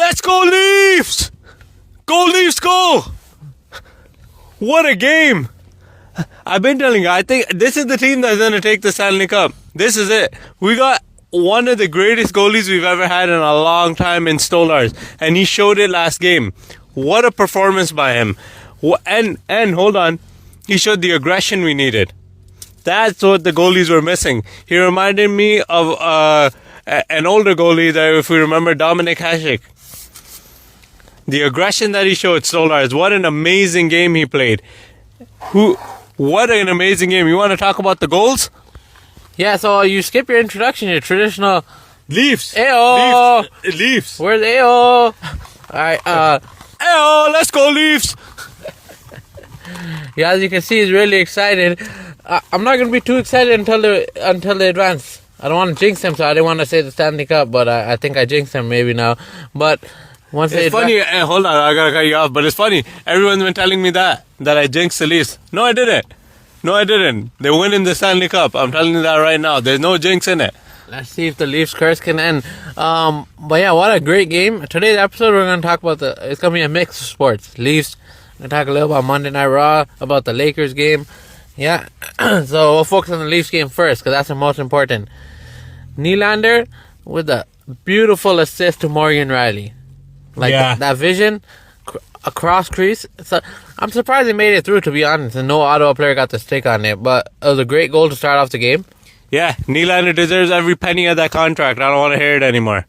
Let's go Leafs! Go Leafs, go! What a game! I've been telling you, I think this is the team that's going to take the Stanley Cup. This is it. We got one of the greatest goalies we've ever had in a long time in Stolarz, and he showed it last game. What a performance by him. And hold on, he showed the aggression we needed. That's what the goalies were missing. He reminded me of an older goalie that, if we remember, Dominik Hasek. The aggression that he showed Stolarz. What an amazing game he played. What an amazing game. You want to talk about the goals? Yeah, so you skip your introduction, your traditional Leafs. Ayo! Leafs. Where's Ayo? Alright, Ayo, let's go Leafs. yeah, as you can see, he's really excited. I'm not going to be too excited until they advance. I don't want to jinx them, so I didn't want to say the Stanley Cup, but I think I jinxed them maybe now. But once it's funny, hold on, I gotta cut you off, but it's funny. Everyone's been telling me that I jinxed the Leafs. No, I didn't. They're winning the Stanley Cup. I'm telling you that right now. There's no jinx in it. Let's see if the Leafs curse can end. But yeah, what a great game. Today's episode, we're going to talk about it's going to be a mix of sports. Leafs. We're going to talk a little about Monday Night Raw, about the Lakers game. Yeah. So we'll focus on the Leafs game first, because that's the most important. Nylander with a beautiful assist to Morgan Riley. That vision across crease. So I'm surprised they made it through, to be honest, and no Ottawa player got the stick on it. But it was a great goal to start off the game. Yeah, Nylander deserves every penny of that contract. I don't want to hear it anymore.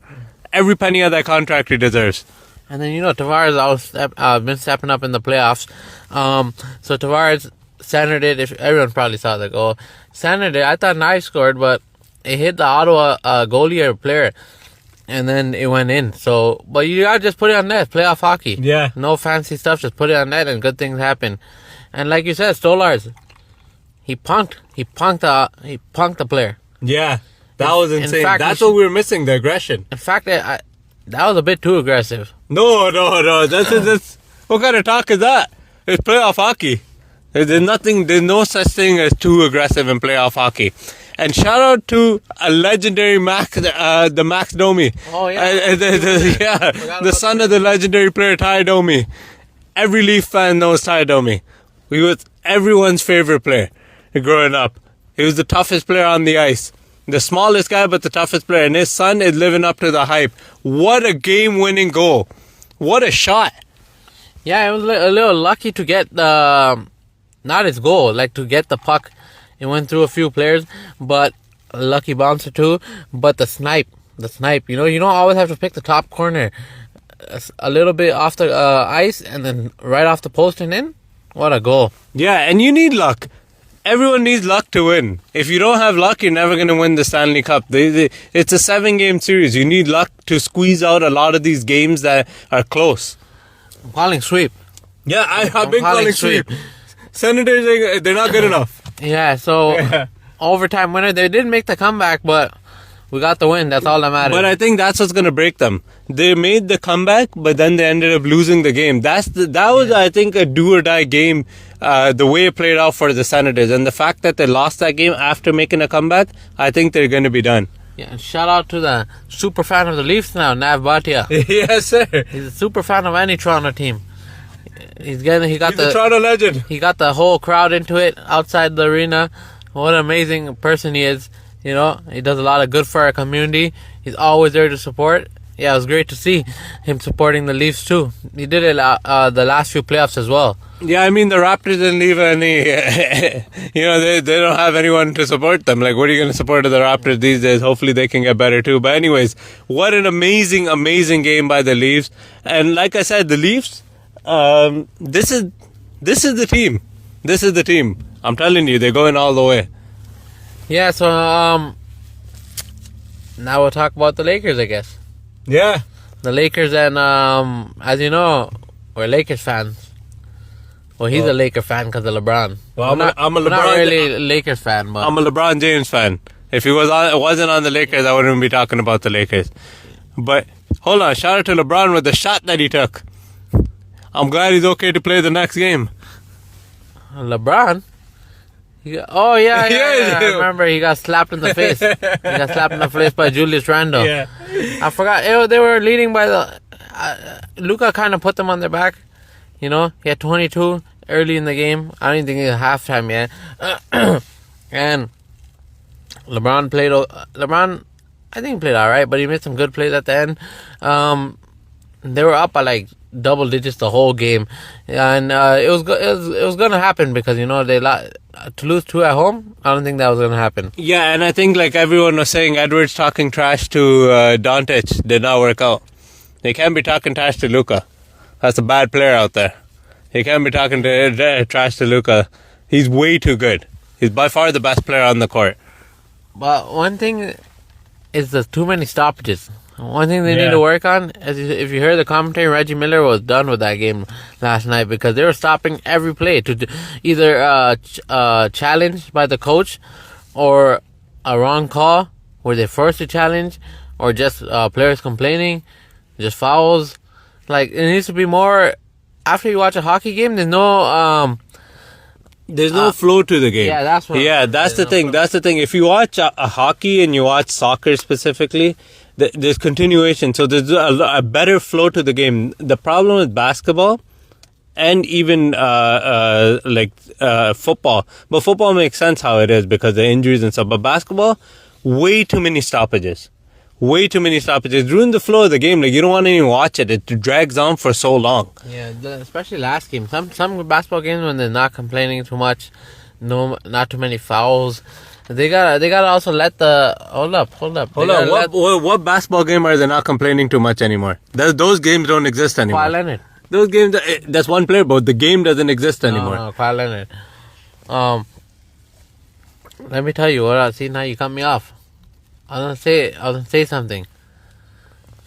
Every penny of that contract he deserves. And then, Tavares been stepping up in the playoffs. So Tavares, Sander did, if everyone probably saw the goal. Sander did, I thought Knife scored, but it hit the Ottawa goalie or player. And then it went in. So, but you gotta just put it on net. Playoff hockey. Yeah. No fancy stuff. Just put it on net, and good things happen. And like you said, Stolarz, he punked the player. Yeah, that was insane. Fact, that's what we were missing, the aggression. In fact, that was a bit too aggressive. No. That's what kind of talk is that? It's playoff hockey. There's no such thing as too aggressive in playoff hockey. And shout out to a legendary the Max Domi. Oh, yeah. The son of the legendary player Ty Domi. Every Leaf fan knows Ty Domi. He was everyone's favorite player growing up. He was the toughest player on the ice. The smallest guy, but the toughest player. And his son is living up to the hype. What a game-winning goal. What a shot. Yeah, it was a little lucky to get not his goal, to get the puck. It went through a few players, but a lucky bouncer too. But the snipe, you don't always have to pick the top corner. A little bit off the ice and then right off the post and in. What a goal. Yeah, and you need luck. Everyone needs luck to win. If you don't have luck, you're never going to win the Stanley Cup. It's a 7-game series. You need luck to squeeze out a lot of these games that are close. I'm calling sweep. Yeah, I've been calling sweep. Senators, they're not good enough. Yeah, so overtime winner. They didn't make the comeback, but we got the win. That's all that matters. But I think that's what's going to break them. They made the comeback, but then they ended up losing the game. That was, I think, a do-or-die game, the way it played out for the Senators. And the fact that they lost that game after making a comeback, I think they're going to be done. Yeah, and shout out to the super fan of the Leafs now, Nav Bhatia. Yes, sir. He's a super fan of any Toronto team. He's the Toronto legend. He got the whole crowd into it outside the arena. What an amazing person he is. He does a lot of good for our community. He's always there to support. Yeah, it was great to see him supporting the Leafs too. He did it the last few playoffs as well. Yeah, I mean, the Raptors didn't leave any, they don't have anyone to support them. What are you going to support of the Raptors these days? Hopefully they can get better too. But anyways, what an amazing, amazing game by the Leafs. And like I said, the Leafs, this is the team. This is the team. I'm telling you, they're going all the way. Yeah, so now we'll talk about the Lakers, I guess. Yeah. The Lakers, and as you know, we're Lakers fans. Well, he's a Laker fan because of LeBron. Well, I'm a LeBron. Not really a Lakers fan, but I'm a LeBron James fan. If he wasn't on the Lakers, I wouldn't be talking about the Lakers. But hold on, shout out to LeBron with the shot that he took. I'm glad he's okay to play the next game. LeBron, Oh yeah, Yeah. I remember he got slapped in the face. He got slapped in the face by Julius Randle. Yeah. I forgot. They were leading by the. Luka kind of put them on their back. You know, he had 22 early in the game. I don't even think it was halftime yet. And LeBron played. LeBron, I think he played all right, but he made some good plays at the end. They were up by like double digits the whole game, and it was gonna happen because to lose 2 at home. I don't think that was gonna happen. Yeah, and I think like everyone was saying, Edwards talking trash to Doncic did not work out. They can't be talking trash to Luka. That's a bad player out there. He can't be talking trash to Luka. He's way too good. He's by far the best player on the court. But one thing is there's too many stoppages. One thing they need to work on is, if you heard the commentary, Reggie Miller was done with that game last night because they were stopping every play to either challenge by the coach or a wrong call where they forced a challenge or just players complaining, just fouls. Like, it needs to be more. After you watch a hockey game, there's no There's no flow to the game. Yeah, that's what. Yeah, that's the thing. That's the thing. If you watch a hockey and you watch soccer specifically, there's continuation. So there's a better flow to the game. The problem with basketball and even football, but football makes sense how it is because of the injuries and stuff. But basketball, way too many stoppages. Way too many stoppages. Ruin the flow of the game. Like, you don't want to even watch it. It drags on for so long. Yeah, especially last game. Some basketball games when they're not complaining too much, not too many fouls. They gotta also let the hold up. What basketball game are they not complaining too much anymore? Those games don't exist anymore. Kawhi Leonard. Those games, that's one player, but the game doesn't exist anymore. No, Kawhi Leonard. Let me tell you what. See, now you cut me off. I was gonna say something.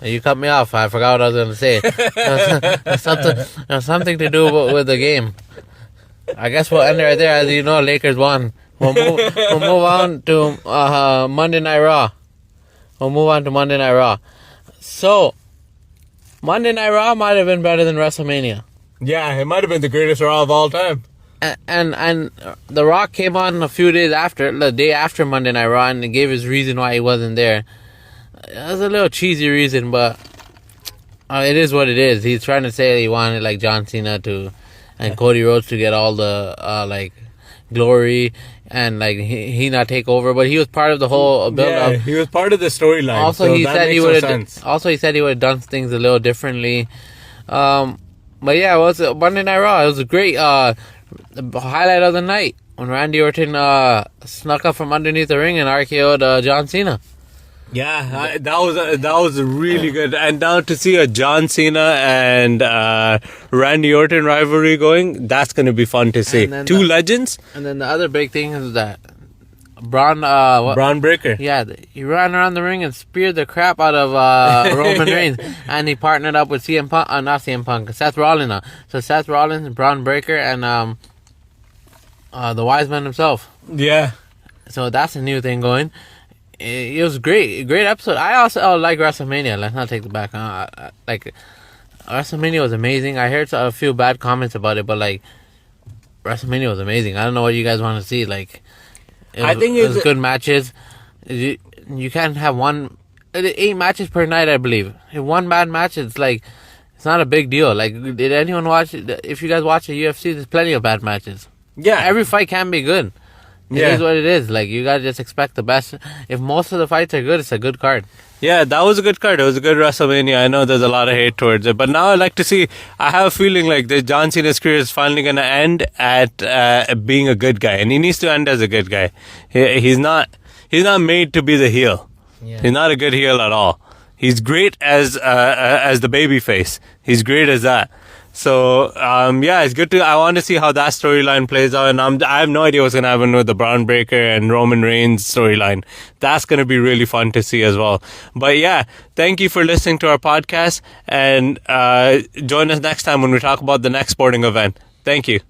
You cut me off. I forgot what I was gonna say. It was something to do with the game. I guess we'll end it right there. As you know, Lakers won. We'll move on to Monday Night Raw. So, Monday Night Raw might have been better than WrestleMania. Yeah, it might have been the greatest Raw of all time. And The Rock came on a few days after, the day after Monday Night Raw, and gave his reason why he wasn't there. It was a little cheesy reason, but it is what it is. He's trying to say he wanted like John Cena and Cody Rhodes to get all the glory and like he not take over, but he was part of the whole build up. Yeah, he was part of the storyline. Also, so he that said makes he no would sense. have. Also, he said he would have done things a little differently. But yeah, it was Monday Night Raw. It was a great highlight of the night when Randy Orton snuck up from underneath the ring and RKO'd John Cena. Yeah, that was really good. And now to see a John Cena and Randy Orton rivalry going, that's going to be fun to see. Two legends. And then the other big thing is that Braun Breaker. Yeah, he ran around the ring and speared the crap out of Roman Reigns, and he partnered up with CM Punk, not CM Punk, Seth Rollins. So Seth Rollins, Braun Breaker, and the Wise Man himself. Yeah. So that's a new thing going. It was great episode. I also like WrestleMania. Let's not take it back. Like, WrestleMania was amazing. I heard a few bad comments about it, but like, WrestleMania was amazing. I don't know what you guys want to see. Like, I think it was good matches. You can't have 8 matches per night, I believe. If one bad match, it's not a big deal. Like, did anyone watch it? If you guys watch the UFC, there's plenty of bad matches. Yeah. Every fight can be good. It is what it is. Like, you gotta just expect the best. If most of the fights are good, it's a good card. Yeah, that was a good card. It was a good WrestleMania. I know there's a lot of hate towards it, but now I like to see. I have a feeling like the John Cena's career is finally going to end at being a good guy, and he needs to end as a good guy. He's not made to be the heel. Yeah. He's not a good heel at all. He's great as the baby face. He's great as that. So, it's good I want to see how that storyline plays out, and I have no idea what's going to happen with the Braun Breaker and Roman Reigns storyline. That's going to be really fun to see as well. But yeah, thank you for listening to our podcast, and join us next time when we talk about the next sporting event. Thank you.